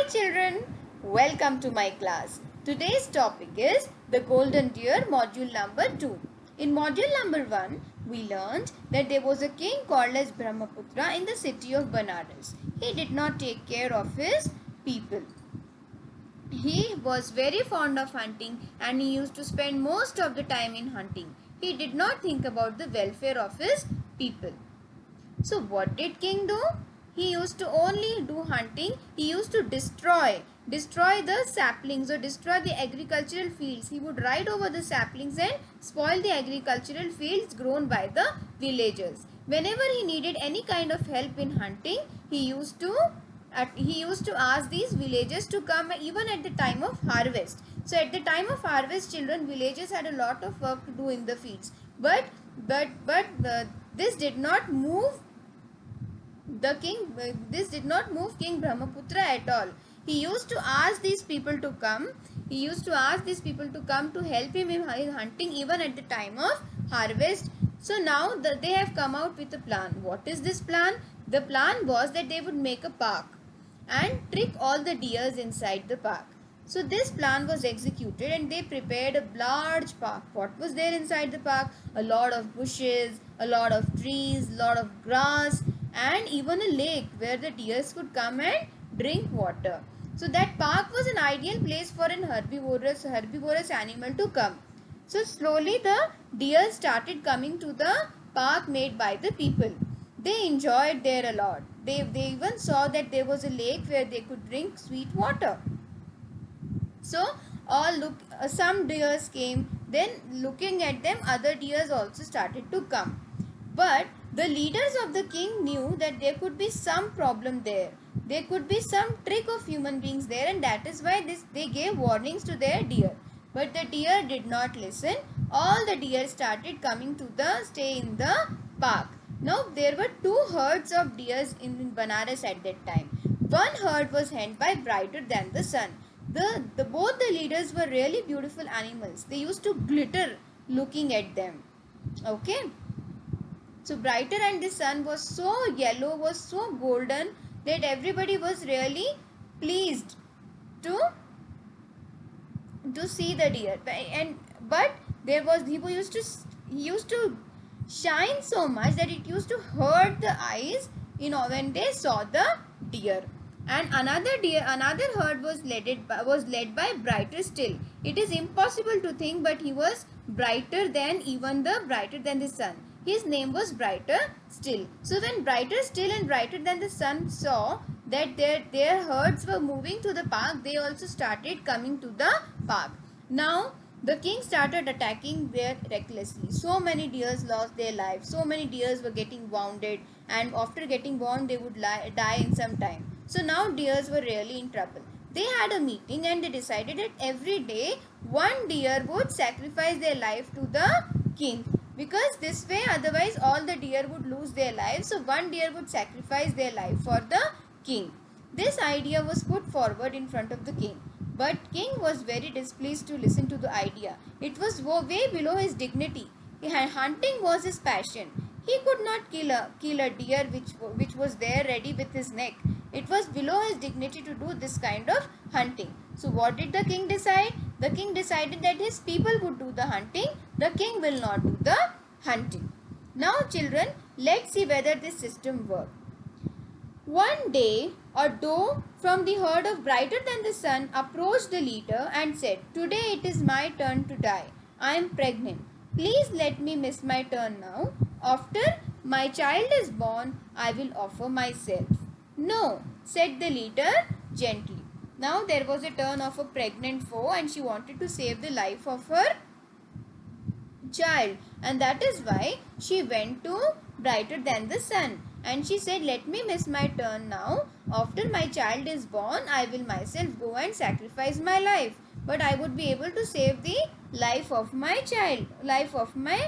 Hi children, welcome to my class. Today's topic is the Golden Deer module number 2. In module number 1, we learned that there was a king called as Brahmaputra in the city of Banaras. He did not take care of his people. He was very fond of hunting and he used to spend most of the time in hunting. He did not think about the welfare of his people. So what did king do? He used to only do hunting. He used to destroy the saplings or destroy the agricultural fields. He would ride over the saplings and spoil the agricultural fields grown by the villagers. Whenever he needed any kind of help in hunting, he used to ask these villagers to come even at the time of harvest. So at the time of harvest, villagers had a lot of work to do in the fields. But this did not move King Brahmaputra at all. He used to ask these people to come. To help him in hunting even at the time of harvest. So now they have come out with a plan. What is this plan? The plan was that they would make a park and trick all the deers inside the park. So this plan was executed and they prepared a large park. What was there inside the park? A lot of bushes, a lot of trees, a lot of grass, and even a lake where the deers could come and drink water. So that park was an ideal place for an herbivorous animal to come. So slowly the deer started coming to the park made by the people. They enjoyed there a lot. They even saw that there was a lake where they could drink sweet water. So some deers came. Then looking at them, other deers also started to come. But the leaders of the king knew that there could be some problem there. There could be some trick of human beings there, and that is why they gave warnings to their deer. But the deer did not listen. All the deer started coming to stay in the park. Now there were two herds of deers in Banaras at that time. One herd was held by brighter than the sun. Both the leaders were really beautiful animals. They used to glitter looking at them. Okay. So brighter and the sun was so yellow, was so golden that everybody was really pleased to see the deer. But he used to shine so much that it used to hurt the eyes, when they saw the deer. And another herd was led by brighter still. It is impossible to think, but he was brighter than the sun. His name was Brighter Still. So when Brighter Still and Brighter than the sun saw that their herds were moving to the park, they also started coming to the park. Now the king started attacking there recklessly. So many deers lost their lives. So many deers were getting wounded, and after getting wounded, they would die in some time. So now deers were really in trouble. They had a meeting and they decided that every day one deer would sacrifice their life to the king. Because this way, otherwise all the deer would lose their lives. So one deer would sacrifice their life for the king. This idea was put forward in front of the king. But king was very displeased to listen to the idea. It was way below his dignity. Hunting was his passion. He could not kill a deer which was there ready with his neck. It was below his dignity to do this kind of hunting. So what did the king decide? The king decided that his people would do the hunting. The king will not do the hunting. Now children, let's see whether this system works. One day, a doe from the herd of Brighter than the Sun approached the leader and said, "Today it is my turn to die. I am pregnant. Please let me miss my turn now. After my child is born, I will offer myself." "No," said the leader gently. Now there was a turn of a pregnant foe and she wanted to save the life of her child, and that is why she went to Brighter than the Sun and she said, "Let me miss my turn now. After my child is born, I will myself go and sacrifice my life, but I would be able to save the life of my child, life of my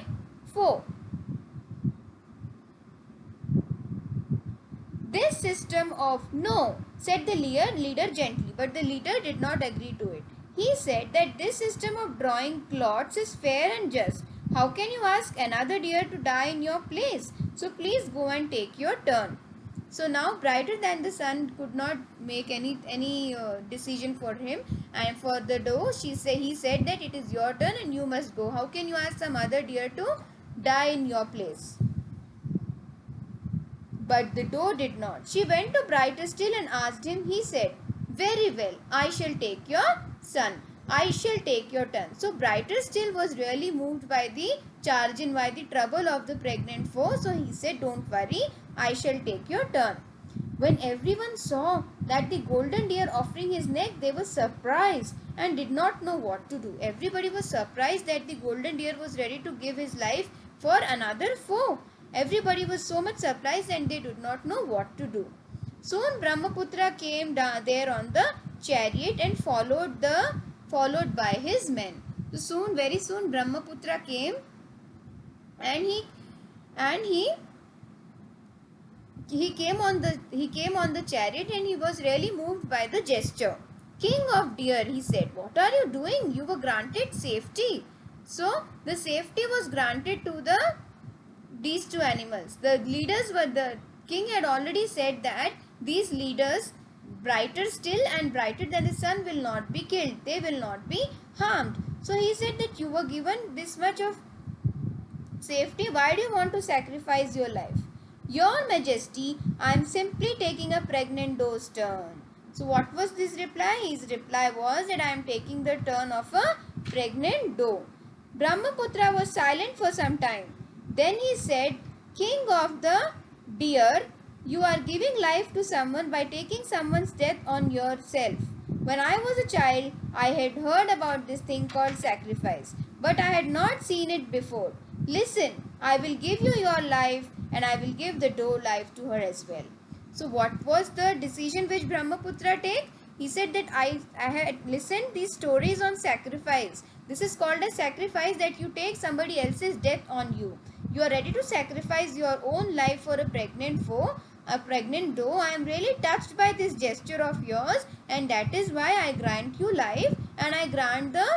foe." This system of "No," said the leader gently, but the leader did not agree to it. He said that this system of drawing lots is fair and just. How can you ask another deer to die in your place? So please go and take your turn. So now Brighter Than the Sun could not make any decision for him, and for the doe, he said that it is your turn and you must go. How can you ask some other deer to die in your place? But the doe did not. She went to Brighter Still and asked him. He said, "Very well, I shall take your son. I shall take your turn." So Brighter Still was really moved by the charge and by the trouble of the pregnant foe. So he said, "Don't worry, I shall take your turn." When everyone saw that the golden deer offering his neck, they were surprised and did not know what to do. Everybody was surprised that the golden deer was ready to give his life for another foe. Everybody was so much surprised and they did not know what to do. Soon Brahmaputra came down there on the chariot and followed by his men. So very soon Brahmaputra came and he came on the chariot and he was really moved by the gesture. "King of deer," he said, "what are you doing? You were granted safety." So the safety was granted to these two animals. The king had already said that these leaders, Brighter Still and Brighter Than the Sun, will not be killed. They will not be harmed. So he said that you were given this much of safety. Why do you want to sacrifice your life? "Your Majesty, I am simply taking a pregnant doe's turn." So what was this reply? His reply was that I am taking the turn of a pregnant doe. Brahmaputra was silent for some time. Then he said, "King of the deer, you are giving life to someone by taking someone's death on yourself. When I was a child, I had heard about this thing called sacrifice, but I had not seen it before. Listen, I will give you your life and I will give the doe life to her as well." So what was the decision which Brahmaputra take? He said that I had listened these stories on sacrifice. This is called a sacrifice, that you take somebody else's death on you. You are ready to sacrifice your own life for a pregnant foe, a pregnant doe. I am really touched by this gesture of yours, and that is why I grant you life and I grant the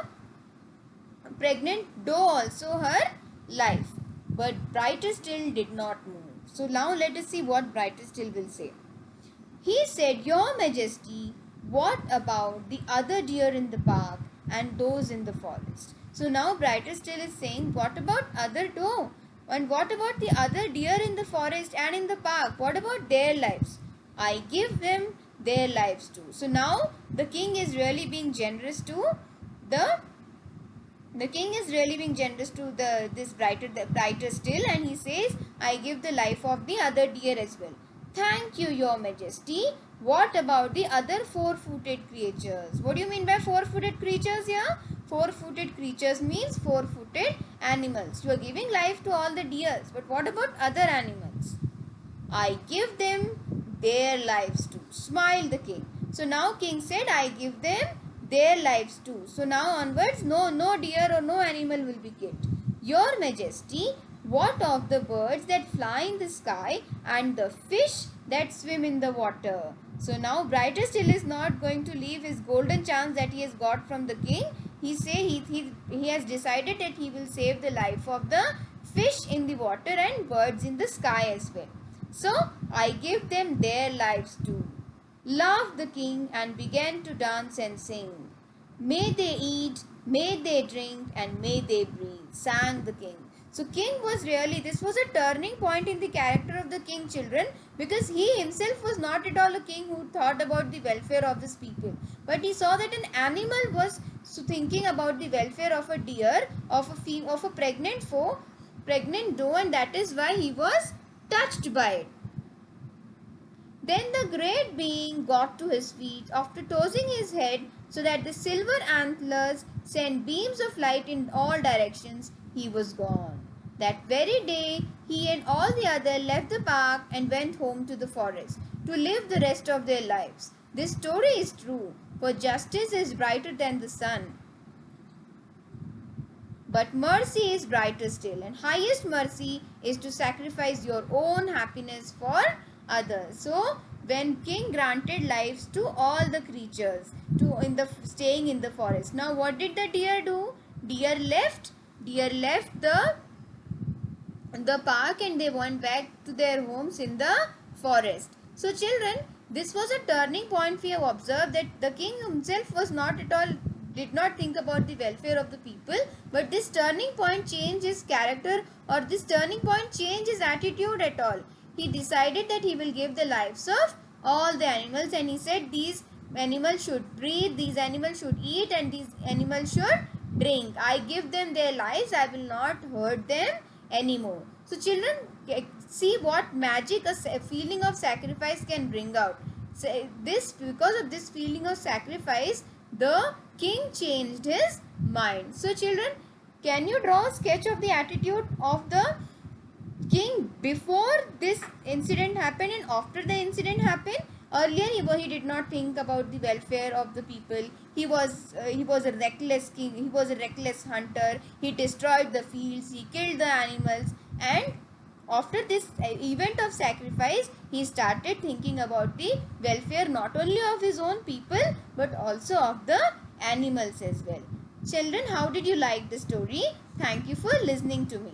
pregnant doe also her life. But Brighter Still did not move. So now let us see what Brighter Still will say. He said, "Your Majesty, what about the other deer in the park and those in the forest?" So now Brighter Still is saying, what about other doe? And what about the other deer in the forest and in the park? What about their lives? I give them their lives too. So now the king is really being generous to the king is really being generous to this brighter still, and he says, "I give the life of the other deer as well." "Thank you, your majesty. What about the other four-footed creatures?" What do you mean by four-footed creatures here? Four-footed creatures means four-footed animals. You are giving life to all the deers, but what about other animals? "I give them their lives too," smiled the king. So now king said, "I give them their lives too." So now onwards, no deer or no animal will be killed. "Your majesty, what of the birds that fly in the sky and the fish that swim in the water?" So now Brighter Still is not going to leave his golden chance that he has got from the king. He has decided that he will save the life of the fish in the water and birds in the sky as well. So I give them their lives too. Laughed the king and began to dance and sing. "May they eat, may they drink, and may they breathe," sang the king. So this was a turning point in the character of the king, children, because he himself was not at all a king who thought about the welfare of his people. But he saw that an animal was thinking about the welfare of a deer, of a pregnant doe, and that is why he was touched by it. Then the great being got to his feet. After tossing his head so that the silver antlers sent beams of light in all directions, he was gone. That very day, he and all the others left the park and went home to the forest to live the rest of their lives. This story is true, for justice is brighter than the sun. But mercy is brighter still, and highest mercy is to sacrifice your own happiness for others. So when king granted lives to all the creatures staying in the forest. Now what did the deer do? Deer left the park and they went back to their homes in the forest. So children, this was a turning point. We have observed that the king himself was not at all, did not think about the welfare of the people, but this turning point changed his character, or this turning point changed his attitude at all. He decided that he will give the lives of all the animals, and he said these animals should breathe, these animals should eat, and these animals should drink. I give them their lives, I will not hurt them anymore. So children, see what magic a feeling of sacrifice can bring out. So this, because of this feeling of sacrifice, the king changed his mind. So children, can you draw a sketch of the attitude of the king before this incident happened and after the incident happened? Earlier he did not think about the welfare of the people. He was a reckless king, he was a reckless hunter, he destroyed the fields, he killed the animals, and after this event of sacrifice, he started thinking about the welfare not only of his own people but also of the animals as well. Children, how did you like the story? Thank you for listening to me.